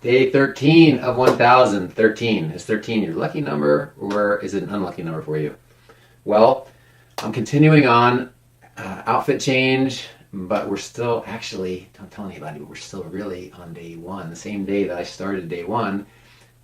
Day 13 of 1,000. 13. Is 13 your lucky number, or is it an unlucky number for you? Well, I'm continuing on outfit change, but we're still actually, don't tell anybody, but we're still really on day one. The same day that I started day one,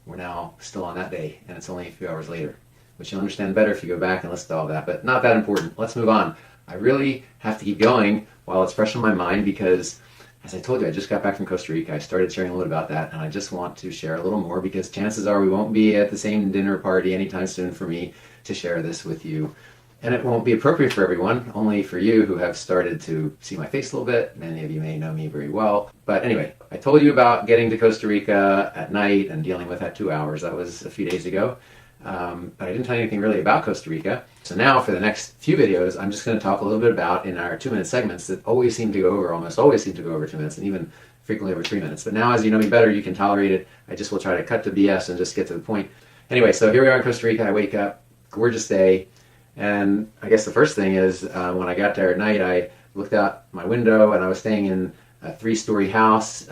we're now still on that day, and it's only a few hours later, which you'll understand better if you go back and listen to all that, but not that important. Let's move on. I really have to keep going while it's fresh in my mind because, as I told you, I just got back from Costa Rica. I started sharing a little about that, and I just want to share a little more because chances are we won't be at the same dinner party anytime soon for me to share this with you. And it won't be appropriate for everyone, only for you who have started to see my face a little bit. Many of you may know me very well. But anyway, I told you about getting to Costa Rica at night and dealing with that 2 hours. That was a few days ago. But I didn't tell you anything really about Costa Rica. So now for the next few videos, I'm just going to talk a little bit about in our 2-minute segments that always seem to go over, almost always seem to go over 2 minutes, and even frequently over 3 minutes. But now as you know me better, you can tolerate it. I just will try to cut to BS and just get to the point. Anyway, so here we are in Costa Rica. I wake up, gorgeous day. And I guess the first thing is when I got there at night, I looked out my window and I was staying in a 3-story house.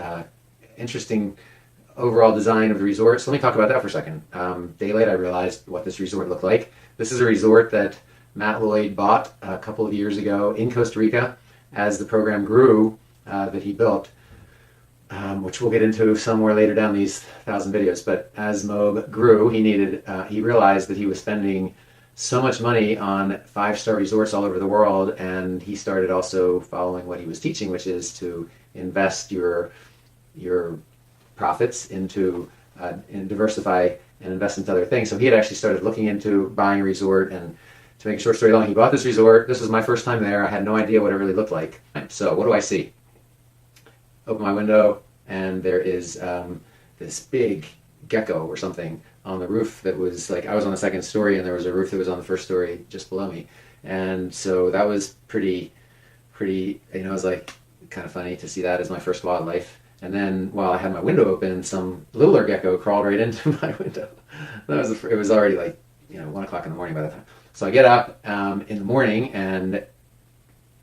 Interesting overall design of the resort. So let me talk about that for a second. Day late, I realized what this resort looked like. This is a resort that Matt Lloyd bought a couple of years ago in Costa Rica as the program grew that he built, which we'll get into somewhere later down these 1,000 videos. But as M.O.B.E grew, he realized that he was spending so much money on 5-star resorts all over the world, and he started also following what he was teaching, which is to invest your profits into and diversify and invest into other things. So he had actually started looking into buying a resort, and to make a short story long, he bought this resort. This was my first time there. I had no idea what it really looked like. So what do I see? Open my window, and there is this big gecko or something on the roof that was like, I was on the 2nd story and there was a roof that was on the 1st story just below me. And so that was pretty, it was like kind of funny to see that as my first wildlife. And then while I had my window open, some littler gecko crawled right into my window. It was already like, 1 o'clock in the morning by the time. So I get up in the morning, and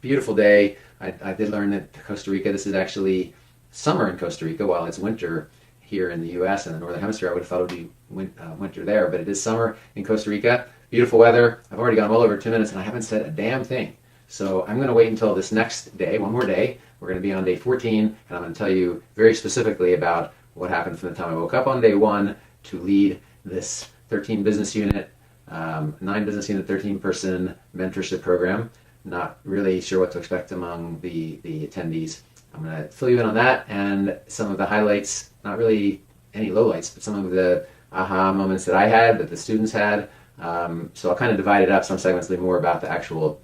beautiful day. I did learn that Costa Rica, this is actually summer in Costa Rica while it's winter here in the U.S. and the Northern Hemisphere. I would have thought it would be winter there, but it is summer in Costa Rica. Beautiful weather. I've already gone well over 2 minutes and I haven't said a damn thing. So I'm going to wait until this next day, one more day. We're going to be on day 14, and I'm going to tell you very specifically about what happened from the time I woke up on day 1 to lead this 13 business unit, 9 business unit, 13-person mentorship program. Not really sure what to expect among the attendees. I'm going to fill you in on that and some of the highlights, not really any lowlights, but some of the aha moments that I had, that the students had. So I'll kind of divide it up. Some segments will be more about the actual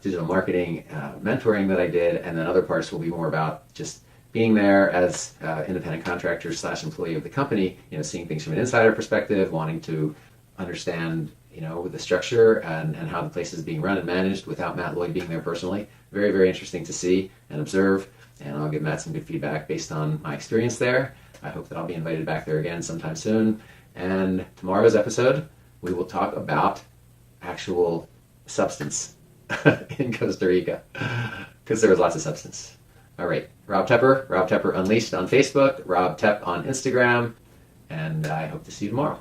digital marketing mentoring that I did, and then other parts will be more about just being there as independent contractor / employee of the company, seeing things from an insider perspective, wanting to understand the structure and how the place is being run and managed without Matt Lloyd being there personally. Very, very interesting to see and observe, and I'll give Matt some good feedback based on my experience there. I hope that I'll be invited back there again sometime soon. And tomorrow's episode, we will talk about actual substance in Costa Rica, because there was lots of substance. All right, Rob Tepper Unleashed on Facebook, Rob Tepp on Instagram, and I hope to see you tomorrow.